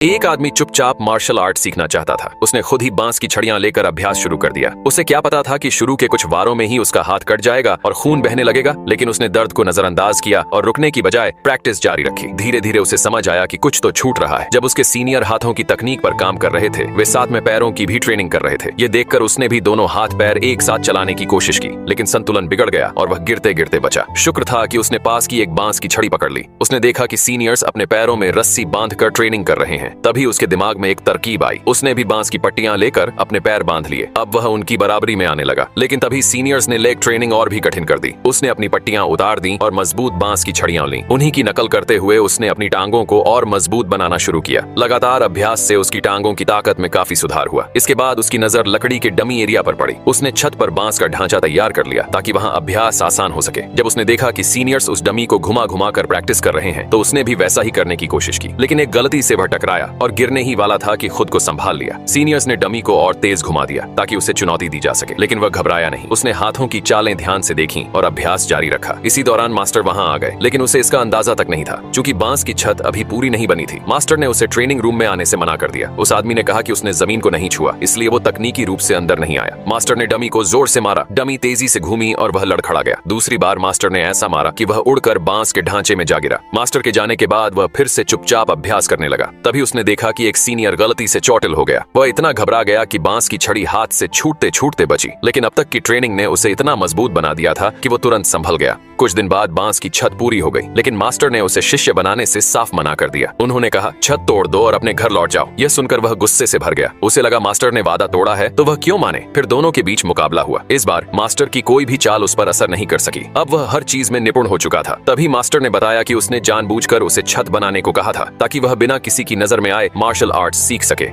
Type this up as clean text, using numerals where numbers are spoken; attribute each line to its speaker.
Speaker 1: एक आदमी चुपचाप मार्शल आर्ट सीखना चाहता था। उसने खुद ही बांस की छड़ियां लेकर अभ्यास शुरू कर दिया। उसे क्या पता था कि शुरू के कुछ वारों में ही उसका हाथ कट जाएगा और खून बहने लगेगा, लेकिन उसने दर्द को नजरअंदाज किया और रुकने की बजाय प्रैक्टिस जारी रखी। धीरे धीरे उसे समझ आया कि कुछ तो छूट रहा है। जब उसके सीनियर हाथों की तकनीक पर काम कर रहे थे, वे साथ में पैरों की भी ट्रेनिंग कर रहे थे। ये देखकर उसने भी दोनों हाथ पैर एक साथ चलाने की कोशिश की, लेकिन संतुलन बिगड़ गया और वह गिरते गिरते बचा। शुक्र था कि उसने पास की एक बांस की छड़ी पकड़ ली। उसने देखा कि सीनियर्स अपने पैरों में रस्सी बांधकर ट्रेनिंग कर रहे हैं। तभी उसके दिमाग में एक तरकीब आई। उसने भी बांस की पट्टियां लेकर अपने पैर बांध लिए। अब वह उनकी बराबरी में आने लगा, लेकिन तभी सीनियर्स ने लेग ट्रेनिंग और भी कठिन कर दी। उसने अपनी पट्टियां उतार दी और मजबूत बांस की छड़ियां ली। उन्हीं की नकल करते हुए उसने अपनी टांगों को और मजबूत बनाना शुरू किया। लगातार अभ्यास से उसकी टांगों की ताकत में काफी सुधार हुआ। इसके बाद उसकी नजर लकड़ी के डमी एरिया पर पड़ी। उसने छत पर बांस का ढांचा तैयार कर लिया ताकि वहां अभ्यास आसान हो सके। जब उसने देखा कि सीनियर्स उस डमी को घुमा घुमा कर प्रैक्टिस कर रहे हैं, तो उसने भी वैसा ही करने की कोशिश की, लेकिन एक गलती से वह टकराया और गिरने ही वाला था कि खुद को संभाल लिया। सीनियर्स ने डमी को और तेज घुमा दिया ताकि उसे चुनौती दी जा सके, लेकिन वह घबराया नहीं। उसने हाथों की चालें ध्यान से देखी और अभ्यास जारी रखा। इसी दौरान मास्टर वहां आ गए, लेकिन उसे इसका अंदाजा तक नहीं था, क्योंकि बांस की छत अभी पूरी नहीं बनी थी। मास्टर ने उसे ट्रेनिंग रूम में आने से मना कर दिया। उस आदमी ने कहा कि उसने जमीन को नहीं छुआ, इसलिए वो तकनीकी रूप से अंदर नहीं आया। मास्टर ने डमी को जोर से मारा। डमी तेजी से घूमी और वह लड़खड़ा गया। दूसरी बार मास्टर ने ऐसा मारा कि वह उड़कर बांस के ढांचे में जा गिरा। मास्टर के जाने के बाद वह फिर से चुपचाप अभ्यास करने लगा। तभी उसने देखा कि एक सीनियर गलती से चोटिल हो गया। वह इतना घबरा गया कि बांस की छड़ी हाथ से छूटते छूटते बची, लेकिन अब तक की ट्रेनिंग ने उसे इतना मजबूत बना दिया था कि वो तुरंत संभल गया। कुछ दिन बाद बांस की छत पूरी हो गई, लेकिन मास्टर ने उसे शिष्य बनाने से साफ मना कर दिया। उन्होंने कहा, छत तोड़ दो और अपने घर लौट जाओ। यह सुनकर वह गुस्से से भर गया। उसे लगा मास्टर ने वादा तोड़ा है तो वह क्यों माने। फिर दोनों के बीच मुकाबला हुआ। इस बार मास्टर की कोई भी चाल उस पर असर नहीं कर सकी। अब वह हर चीज में निपुण हो चुका था। तभी मास्टर ने बताया कि उसने जानबूझकर उसे छत बनाने को कहा था, ताकि वह बिना किसी की नजर में आए मार्शल आर्ट सीख सके।